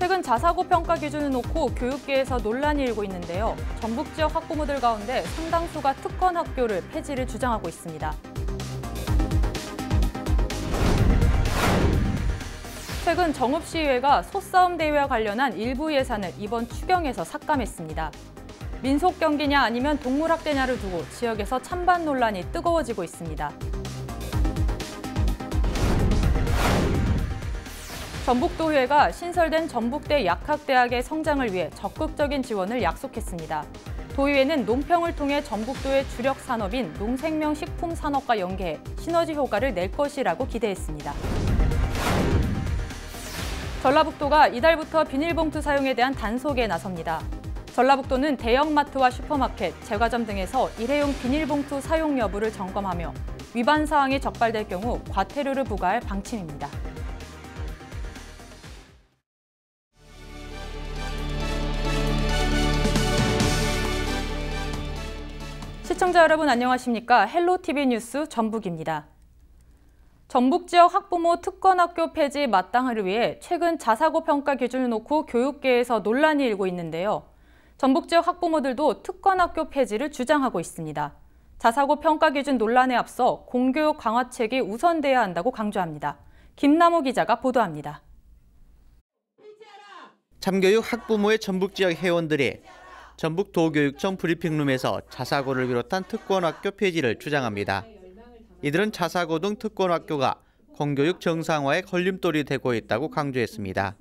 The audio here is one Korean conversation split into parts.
최근 자사고 평가 기준을 놓고 교육계에서 논란이 일고 있는데요. 전북 지역 학부모들 가운데 상당수가 특권 학교를 폐지를 주장하고 있습니다. 최근 정읍시의회가 소싸움 대회와 관련한 일부 예산을 이번 추경에서 삭감했습니다. 민속 경기냐 아니면 동물학대냐를 두고 지역에서 찬반 논란이 뜨거워지고 있습니다. 전북도의회가 신설된 전북대 약학대학의 성장을 위해 적극적인 지원을 약속했습니다. 도의회는 논평을 통해 전북도의 주력 산업인 농생명식품 산업과 연계해 시너지 효과를 낼 것이라고 기대했습니다. 전라북도가 이달부터 비닐봉투 사용에 대한 단속에 나섭니다. 전라북도는 대형마트와 슈퍼마켓, 제과점 등에서 일회용 비닐봉투 사용 여부를 점검하며 위반 사항이 적발될 경우 과태료를 부과할 방침입니다. 시청자 여러분 안녕하십니까? 헬로티비 뉴스 전북입니다. 전북 지역 학부모 특권학교 폐지 마땅을 위해 최근 자사고 평가 기준을 놓고 교육계에서 논란이 일고 있는데요. 전북 지역 학부모들도 특권학교 폐지를 주장하고 있습니다. 자사고 평가 기준 논란에 앞서 공교육 강화책이 우선돼야 한다고 강조합니다. 김남호 기자가 보도합니다. 참교육 학부모의 전북 지역 회원들이 전북도교육청 브리핑룸에서 자사고를 비롯한 특권학교 폐지를 주장합니다. 이들은 자사고 등 특권학교가 공교육 정상화에 걸림돌이 되고 있다고 강조했습니다.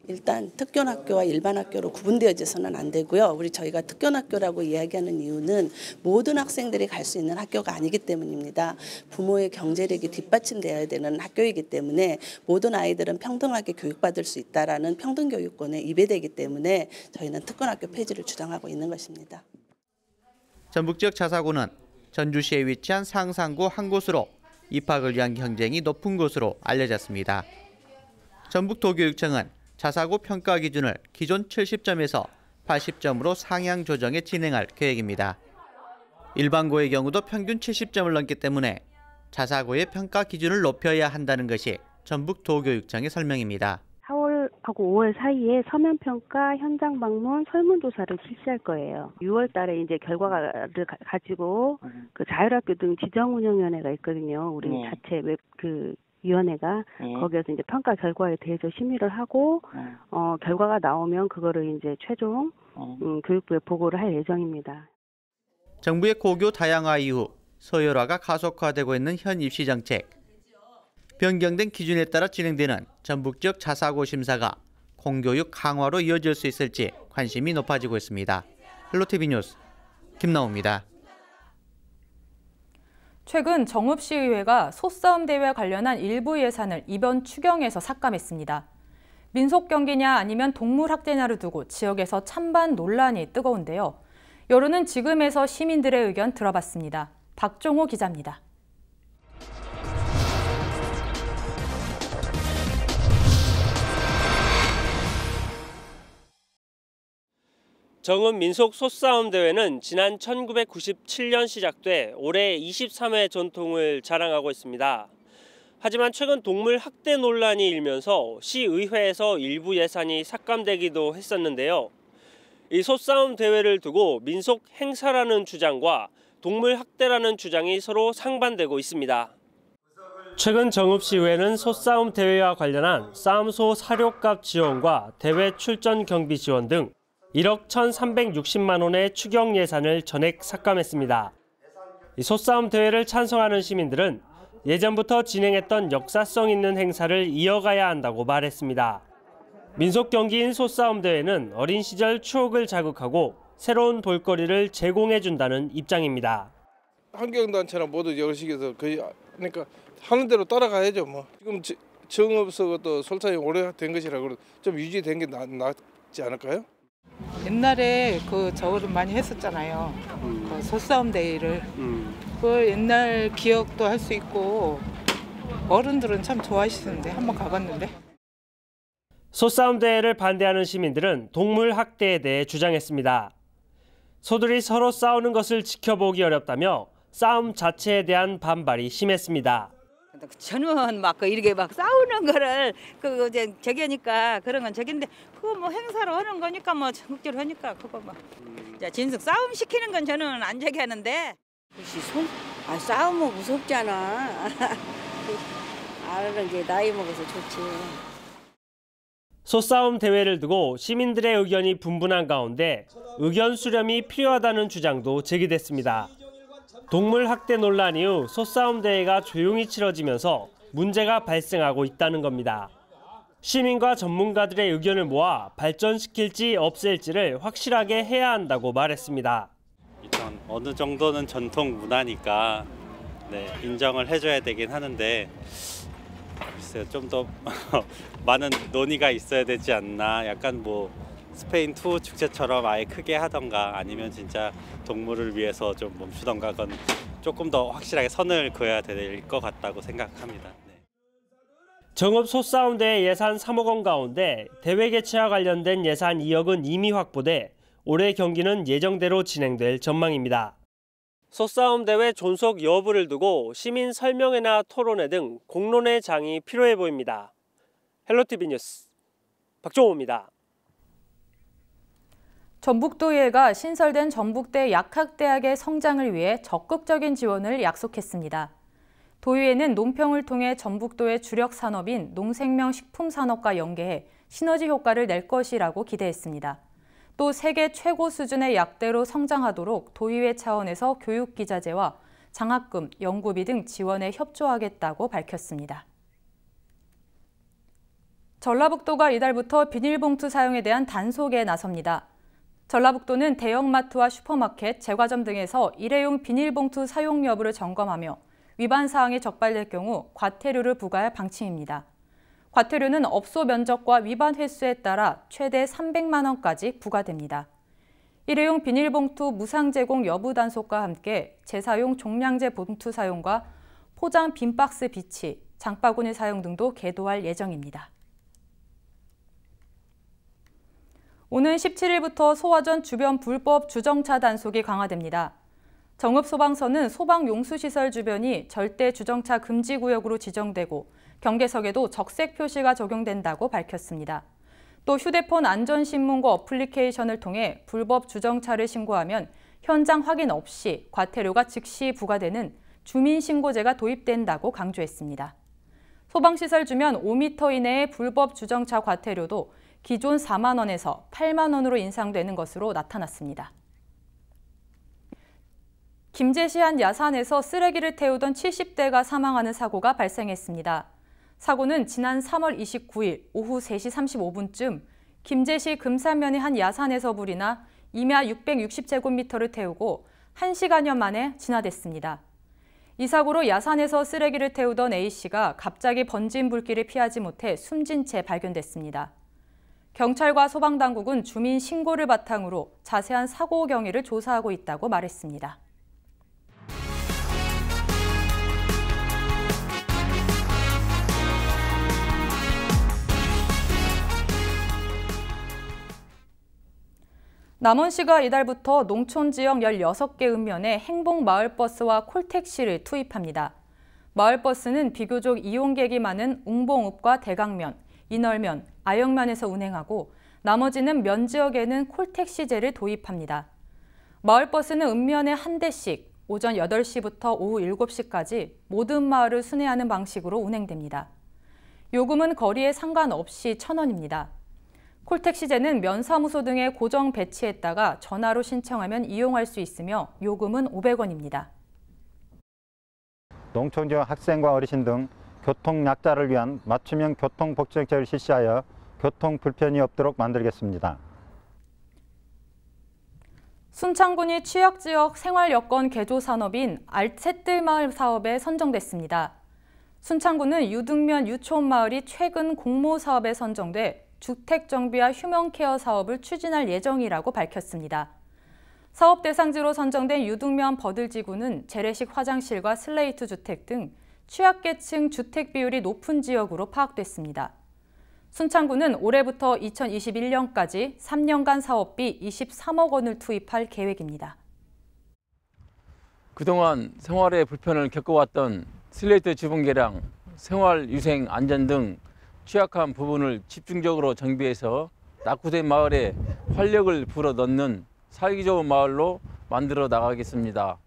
일단 특권학교와 일반 학교로 구분되어져서는 안 되고요. 저희가 특권학교라고 이야기하는 이유는 모든 학생들이 갈 수 있는 학교가 아니기 때문입니다. 부모의 경제력이 뒷받침되어야 되는 학교이기 때문에 모든 아이들은 평등하게 교육받을 수 있다라는 평등교육권에 위배되기 때문에 저희는 특권학교 폐지를 주장하고 있는 것입니다. 전북 지역 자사고는 전주시에 위치한 상산구 한 곳으로 입학을 위한 경쟁이 높은 곳으로 알려졌습니다. 전북도교육청은 자사고 평가 기준을 기존 70점에서 80점으로 상향 조정해 진행할 계획입니다. 일반고의 경우도 평균 70점을 넘기 때문에 자사고의 평가 기준을 높여야 한다는 것이 전북도교육청의 설명입니다. 4월하고 5월 사이에 서면평가, 현장 방문, 설문조사를 실시할 거예요. 6월 달에 이제 결과를 가지고 그 자율학교 등 지정운영위원회가 있거든요. 우리 자체 위원회가 거기에서 이제 평가 결과에 대해서 심의를 하고 결과가 나오면 그거를 이제 최종 교육부에 보고를 할 예정입니다. 정부의 고교 다양화 이후 서열화가 가속화되고 있는 현 입시 정책. 변경된 기준에 따라 진행되는 전북 지역 자사고 심사가 공교육 강화로 이어질 수 있을지 관심이 높아지고 있습니다. 헬로티비 뉴스 김나호입니다. 최근 정읍시의회가 소싸움 대회와 관련한 일부 예산을 이번 추경에서 삭감했습니다. 민속 경기냐 아니면 동물 학대냐를 두고 지역에서 찬반 논란이 뜨거운데요. 여론은 지금에서 시민들의 의견 들어봤습니다. 박종호 기자입니다. 정읍 민속 소싸움 대회는 지난 1997년 시작돼 올해 23회 전통을 자랑하고 있습니다. 하지만 최근 동물 학대 논란이 일면서 시의회에서 일부 예산이 삭감되기도 했었는데요. 이 소싸움 대회를 두고 민속 행사라는 주장과 동물 학대라는 주장이 서로 상반되고 있습니다. 최근 정읍시의회는 소싸움 대회와 관련한 싸움소 사료값 지원과 대회 출전 경비 지원 등 1억 1,360만 원의 추경 예산을 전액 삭감했습니다. 이 소싸움 대회를 찬성하는 시민들은 예전부터 진행했던 역사성 있는 행사를 이어가야 한다고 말했습니다. 민속 경기인 소싸움 대회는 어린 시절 추억을 자극하고 새로운 볼거리를 제공해준다는 입장입니다. 환경단체나 모두 여러식에서 그러니까 하는 대로 따라가야죠. 지금 정읍서 설사이 오래된 것이라 좀 유지된 게 낫지 않을까요? 옛날에 저거를 많이 했었잖아요. 그 소싸움 대회를. 그 옛날 기억도 할 수 있고 어른들은 참 좋아하시는데 한번 가봤는데. 소싸움 대회를 반대하는 시민들은 동물 학대에 대해 주장했습니다. 소들이 서로 싸우는 것을 지켜보기 어렵다며 싸움 자체에 대한 반발이 심했습니다. 저는 막 이렇게 막 싸우는 거를 저기니까 그런 건 저긴데 그거 뭐 행사로 하는 거니까 뭐 적극적으로 하니까 그거 뭐 진즉 싸움 시키는 건 저는 안 저기 하는데. 싸우면 무섭잖아. 이제 나이 먹어서 좋지. 소싸움 대회를 두고 시민들의 의견이 분분한 가운데 의견 수렴이 필요하다는 주장도 제기됐습니다. 동물 학대 논란 이후 소싸움 대회가 조용히 치러지면서 문제가 발생하고 있다는 겁니다. 시민과 전문가들의 의견을 모아 발전시킬지 없앨지를 확실하게 해야 한다고 말했습니다. 일단 어느 정도는 전통 문화니까 인정을 해줘야 되긴 하는데 글쎄요, 좀 더 많은 논의가 있어야 되지 않나. 약간 뭐 스페인 투 축제처럼 아예 크게 하던가 아니면 진짜 동물을 위해서 좀 멈추던가 그건 조금 더 확실하게 선을 그어야 될 것 같다고 생각합니다. 정읍 소싸움 대회 예산 3억 원 가운데 대회 개최와 관련된 예산 2억은 이미 확보돼 올해 경기는 예정대로 진행될 전망입니다. 소싸움 대회 존속 여부를 두고 시민 설명회나 토론회 등 공론의 장이 필요해 보입니다. 헬로티비 뉴스 박종호입니다. 전북도의회가 신설된 전북대 약학대학의 성장을 위해 적극적인 지원을 약속했습니다. 도의회는 논평을 통해 전북도의 주력 산업인 농생명식품산업과 연계해 시너지 효과를 낼 것이라고 기대했습니다. 또 세계 최고 수준의 약대로 성장하도록 도의회 차원에서 교육기자재와 장학금, 연구비 등 지원에 협조하겠다고 밝혔습니다. 전라북도가 이달부터 비닐봉투 사용에 대한 단속에 나섭니다. 전라북도는 대형마트와 슈퍼마켓, 제과점 등에서 일회용 비닐봉투 사용 여부를 점검하며 위반 사항이 적발될 경우 과태료를 부과할 방침입니다. 과태료는 업소 면적과 위반 횟수에 따라 최대 300만 원까지 부과됩니다. 일회용 비닐봉투 무상 제공 여부 단속과 함께 재사용 종량제 봉투 사용과 포장 빈박스 비치, 장바구니 사용 등도 계도할 예정입니다. 오는 17일부터 소화전 주변 불법 주정차 단속이 강화됩니다. 정읍소방서는 소방용수시설 주변이 절대 주정차 금지 구역으로 지정되고 경계석에도 적색 표시가 적용된다고 밝혔습니다. 또 휴대폰 안전신문고 어플리케이션을 통해 불법 주정차를 신고하면 현장 확인 없이 과태료가 즉시 부과되는 주민신고제가 도입된다고 강조했습니다. 소방시설 주변 5m 이내의 불법 주정차 과태료도 기존 4만 원에서 8만 원으로 인상되는 것으로 나타났습니다. 김제시 한 야산에서 쓰레기를 태우던 70대가 사망하는 사고가 발생했습니다. 사고는 지난 3월 29일 오후 3시 35분쯤 김제시 금산면의 한 야산에서 불이 나 임야 660제곱미터를 태우고 1시간여 만에 진화됐습니다. 이 사고로 야산에서 쓰레기를 태우던 A씨가 갑자기 번진 불길을 피하지 못해 숨진 채 발견됐습니다. 경찰과 소방당국은 주민 신고를 바탕으로 자세한 사고 경위를 조사하고 있다고 말했습니다. 남원시가 이달부터 농촌 지역 16개 읍면에 행복마을버스와 콜택시를 투입합니다. 마을버스는 비교적 이용객이 많은 웅봉읍과 대강면, 인월면, 아영면에서 운행하고 나머지는 면 지역에는 콜택시제를 도입합니다. 마을버스는 읍면에 한 대씩 오전 8시부터 오후 7시까지 모든 마을을 순회하는 방식으로 운행됩니다. 요금은 거리에 상관없이 1,000원입니다. 콜택시제는 면사무소 등에 고정 배치했다가 전화로 신청하면 이용할 수 있으며 요금은 500원입니다. 농촌 지역 학생과 어르신 등 교통 약자를 위한 맞춤형 교통복지정책을 실시하여 교통 불편이 없도록 만들겠습니다. 순창군이 취약지역 생활여건 개조 산업인 새뜰마을 사업에 선정됐습니다. 순창군은 유등면 유촌마을이 최근 공모 사업에 선정돼 주택정비와 휴먼케어 사업을 추진할 예정이라고 밝혔습니다. 사업 대상지로 선정된 유등면 버들지구는 재래식 화장실과 슬레이트 주택 등 취약계층 주택 비율이 높은 지역으로 파악됐습니다. 순창군은 올해부터 2021년까지 3년간 사업비 23억 원을 투입할 계획입니다. 그동안 생활에 불편을 겪어왔던 슬레이트 지붕 개량, 생활위생 안전 등 취약한 부분을 집중적으로 정비해서 낙후된 마을에 활력을 불어넣는 살기 좋은 마을로 만들어 나가겠습니다.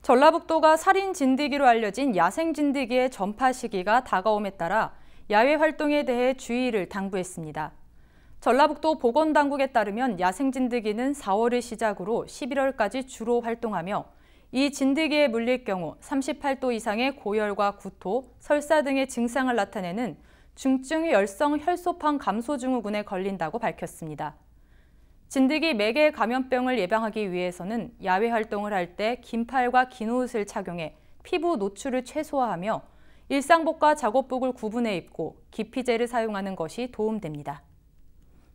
전라북도가 살인 진드기로 알려진 야생 진드기의 전파 시기가 다가옴에 따라 야외 활동에 대해 주의를 당부했습니다. 전라북도 보건당국에 따르면 야생 진드기는 4월을 시작으로 11월까지 주로 활동하며 이 진드기에 물릴 경우 38도 이상의 고열과 구토, 설사 등의 증상을 나타내는 중증 열성 혈소판 감소 증후군에 걸린다고 밝혔습니다. 진드기 매개 감염병을 예방하기 위해서는 야외 활동을 할 때 긴 팔과 긴 옷을 착용해 피부 노출을 최소화하며 일상복과 작업복을 구분해 입고 기피제를 사용하는 것이 도움됩니다.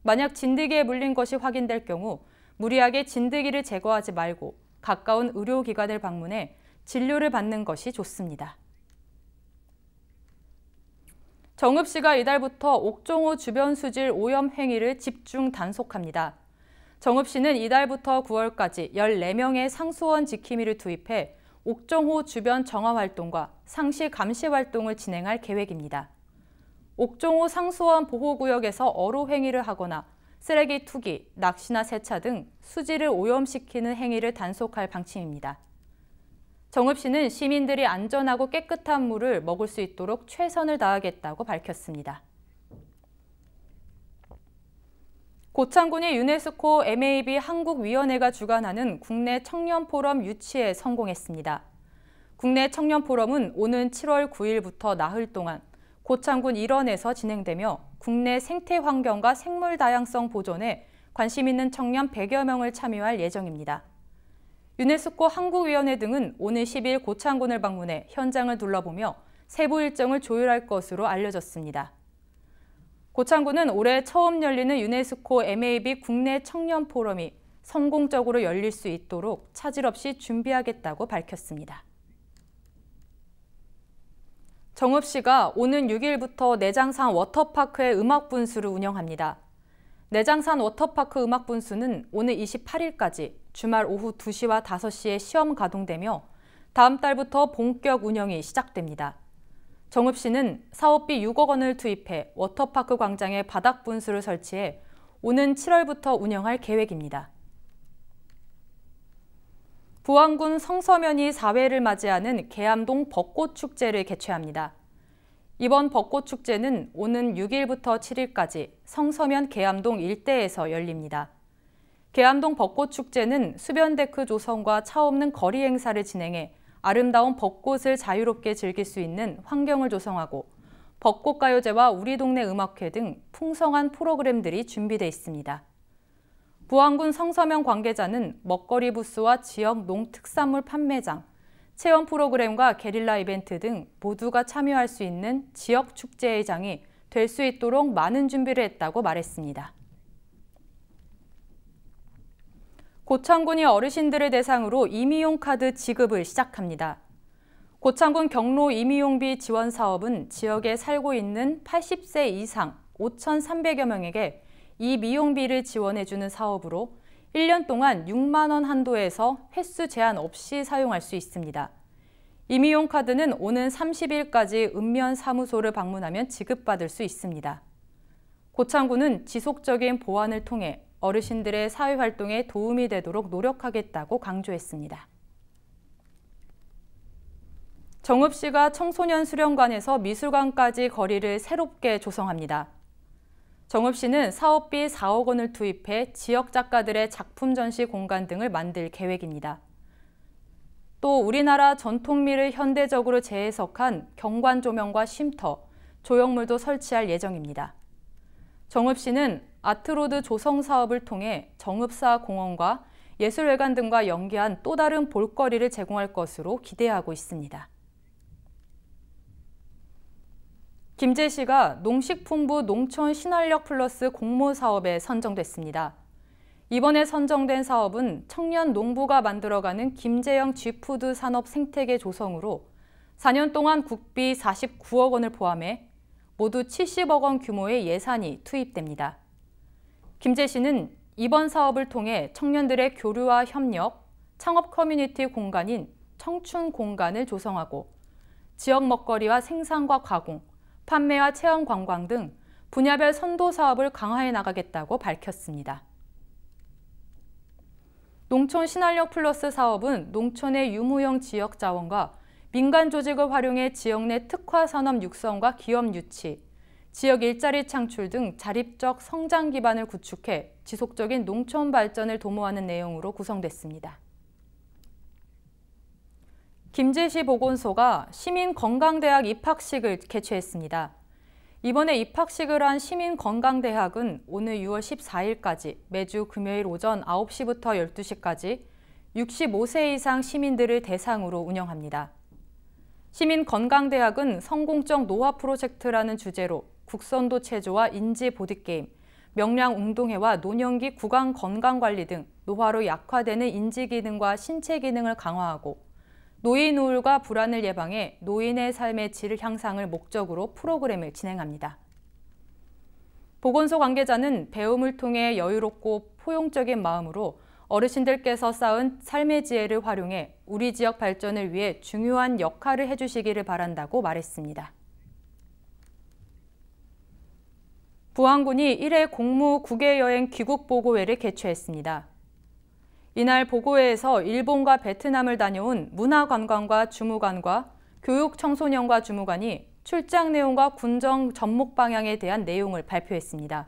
만약 진드기에 물린 것이 확인될 경우 무리하게 진드기를 제거하지 말고 가까운 의료기관을 방문해 진료를 받는 것이 좋습니다. 정읍시가 이달부터 옥종호 주변 수질 오염 행위를 집중 단속합니다. 정읍시는 이달부터 9월까지 14명의 상수원 지킴이를 투입해 옥종호 주변 정화 활동과 상시 감시 활동을 진행할 계획입니다. 옥종호 상수원 보호구역에서 어로 행위를 하거나 쓰레기 투기, 낚시나 세차 등 수질을 오염시키는 행위를 단속할 방침입니다. 정읍시는 시민들이 안전하고 깨끗한 물을 먹을 수 있도록 최선을 다하겠다고 밝혔습니다. 고창군이 유네스코 MAB 한국위원회가 주관하는 국내 청년포럼 유치에 성공했습니다. 국내 청년포럼은 오는 7월 9일부터 나흘 동안 고창군 일원에서 진행되며 국내 생태 환경과 생물 다양성 보존에 관심 있는 청년 100여 명을 참여할 예정입니다. 유네스코 한국위원회 등은 오늘 10일 고창군을 방문해 현장을 둘러보며 세부 일정을 조율할 것으로 알려졌습니다. 고창군은 올해 처음 열리는 유네스코 MAB 국내 청년 포럼이 성공적으로 열릴 수 있도록 차질 없이 준비하겠다고 밝혔습니다. 정읍시가 오는 6일부터 내장산 워터파크의 음악분수를 운영합니다. 내장산 워터파크 음악분수는 오늘 28일까지 주말 오후 2시와 5시에 시험 가동되며 다음 달부터 본격 운영이 시작됩니다. 정읍시는 사업비 6억 원을 투입해 워터파크 광장에 바닥 분수를 설치해 오는 7월부터 운영할 계획입니다. 부안군 성서면이 4회를 맞이하는 계암동 벚꽃축제를 개최합니다. 이번 벚꽃축제는 오는 6일부터 7일까지 성서면 계암동 일대에서 열립니다. 계암동 벚꽃축제는 수변데크 조성과 차 없는 거리 행사를 진행해 아름다운 벚꽃을 자유롭게 즐길 수 있는 환경을 조성하고 벚꽃가요제와 우리 동네 음악회 등 풍성한 프로그램들이 준비돼 있습니다. 부안군 성서면 관계자는 먹거리 부스와 지역 농특산물 판매장, 체험 프로그램과 게릴라 이벤트 등 모두가 참여할 수 있는 지역 축제의 장이 될 수 있도록 많은 준비를 했다고 말했습니다. 고창군이 어르신들을 대상으로 임의용 카드 지급을 시작합니다. 고창군 경로 임의용비 지원 사업은 지역에 살고 있는 80세 이상 5,300여 명에게 이 미용비를 지원해주는 사업으로 1년 동안 6만 원 한도에서 횟수 제한 없이 사용할 수 있습니다. 임의용 카드는 오는 30일까지 읍면 사무소를 방문하면 지급받을 수 있습니다. 고창군은 지속적인 보완을 통해 어르신들의 사회활동에 도움이 되도록 노력하겠다고 강조했습니다. 정읍시가 청소년 수련관에서 미술관까지 거리를 새롭게 조성합니다. 정읍시는 사업비 4억 원을 투입해 지역 작가들의 작품 전시 공간 등을 만들 계획입니다. 또 우리나라 전통미를 현대적으로 재해석한 경관 조명과 쉼터, 조형물도 설치할 예정입니다. 정읍시는 아트로드 조성 사업을 통해 정읍사 공원과 예술회관 등과 연계한 또 다른 볼거리를 제공할 것으로 기대하고 있습니다. 김제시가 농식품부 농촌 신활력 플러스 공모 사업에 선정됐습니다. 이번에 선정된 사업은 청년 농부가 만들어가는 김제형 G푸드 산업 생태계 조성으로 4년 동안 국비 49억 원을 포함해 모두 70억 원 규모의 예산이 투입됩니다. 김제시는 이번 사업을 통해 청년들의 교류와 협력, 창업 커뮤니티 공간인 청춘 공간을 조성하고 지역 먹거리와 생산과 가공, 판매와 체험 관광 등 분야별 선도 사업을 강화해 나가겠다고 밝혔습니다. 농촌 신활력 플러스 사업은 농촌의 유무형 지역 자원과 민간 조직을 활용해 지역 내 특화 산업 육성과 기업 유치, 지역 일자리 창출 등 자립적 성장 기반을 구축해 지속적인 농촌 발전을 도모하는 내용으로 구성됐습니다. 김제시 보건소가 시민건강대학 입학식을 개최했습니다. 이번에 입학식을 한 시민건강대학은 오늘 6월 14일까지 매주 금요일 오전 9시부터 12시까지 65세 이상 시민들을 대상으로 운영합니다. 시민건강대학은 성공적 노화 프로젝트라는 주제로 국선도 체조와 인지 보드게임, 명량 운동회와 노년기 구강 건강관리 등 노화로 약화되는 인지 기능과 신체 기능을 강화하고 노인 우울과 불안을 예방해 노인의 삶의 질 향상을 목적으로 프로그램을 진행합니다. 보건소 관계자는 배움을 통해 여유롭고 포용적인 마음으로 어르신들께서 쌓은 삶의 지혜를 활용해 우리 지역 발전을 위해 중요한 역할을 해주시기를 바란다고 말했습니다. 부안군이 1회 공무 국외여행 귀국보고회를 개최했습니다. 이날 보고회에서 일본과 베트남을 다녀온 문화관광과 주무관과 교육청소년과 주무관이 출장 내용과 군정 접목 방향에 대한 내용을 발표했습니다.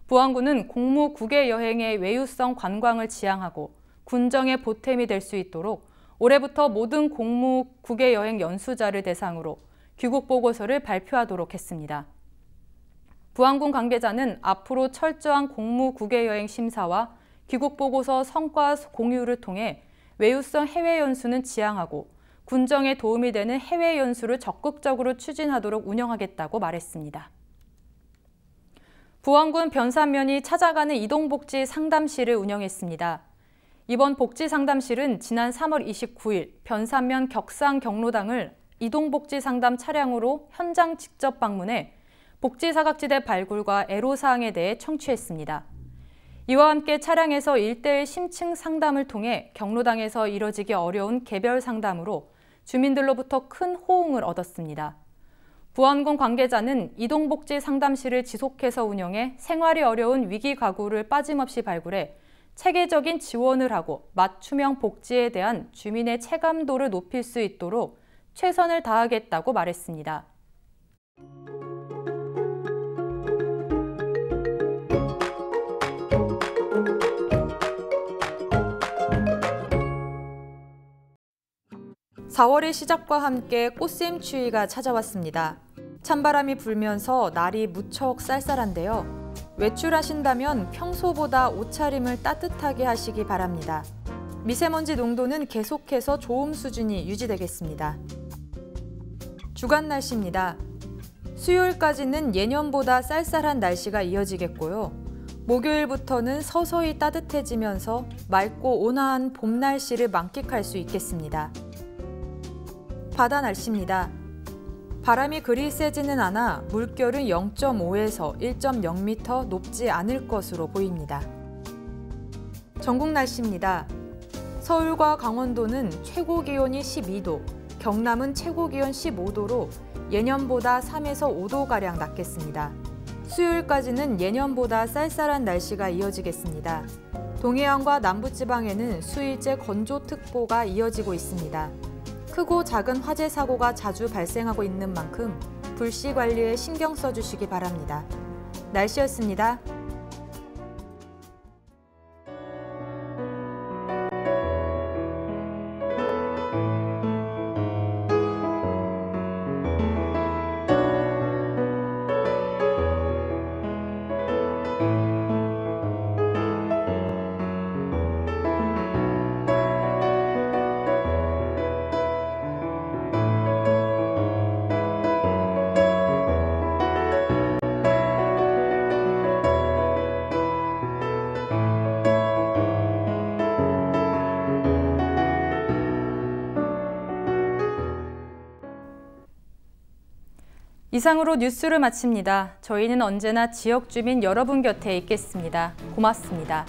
부안군은 공무 국외 여행의 외유성 관광을 지향하고 군정의 보탬이 될 수 있도록 올해부터 모든 공무 국외 여행 연수자를 대상으로 귀국 보고서를 발표하도록 했습니다. 부안군 관계자는 앞으로 철저한 공무 국외 여행 심사와 귀국 보고서 성과 공유를 통해 외유성 해외 연수는 지향하고 군정에 도움이 되는 해외 연수를 적극적으로 추진하도록 운영하겠다고 말했습니다. 부안군 변산면이 찾아가는 이동복지 상담실을 운영했습니다. 이번 복지 상담실은 지난 3월 29일 변산면 격상 경로당을 이동복지 상담 차량으로 현장 직접 방문해 복지 사각지대 발굴과 애로사항에 대해 청취했습니다. 이와 함께 차량에서 1:1 심층 상담을 통해 경로당에서 이뤄지기 어려운 개별 상담으로 주민들로부터 큰 호응을 얻었습니다. 부안군 관계자는 이동복지 상담실을 지속해서 운영해 생활이 어려운 위기 가구를 빠짐없이 발굴해 체계적인 지원을 하고 맞춤형 복지에 대한 주민의 체감도를 높일 수 있도록 최선을 다하겠다고 말했습니다. (4월의) 시작과 함께 꽃샘 추위가 찾아왔습니다. 찬바람이 불면서 날이 무척 쌀쌀한데요. 외출하신다면 평소보다 옷차림을 따뜻하게 하시기 바랍니다. 미세먼지 농도는 계속해서 좋음 수준이 유지되겠습니다. 주간 날씨입니다. 수요일까지는 예년보다 쌀쌀한 날씨가 이어지겠고요. 목요일부터는 서서히 따뜻해지면서 맑고 온화한 봄 날씨를 만끽할 수 있겠습니다. 바다 날씨입니다. 바람이 그리 세지는 않아 물결은 0.5에서 1.0m 높지 않을 것으로 보입니다. 전국 날씨입니다. 서울과 강원도는 최고 기온이 12도, 경남은 최고 기온 15도로 예년보다 3에서 5도가량 낮겠습니다. 수요일까지는 예년보다 쌀쌀한 날씨가 이어지겠습니다. 동해안과 남부지방에는 수일째 건조특보가 이어지고 있습니다. 크고 작은 화재 사고가 자주 발생하고 있는 만큼 불씨 관리에 신경 써주시기 바랍니다. 날씨였습니다. 이상으로 뉴스를 마칩니다. 저희는 언제나 지역 주민 여러분 곁에 있겠습니다. 고맙습니다.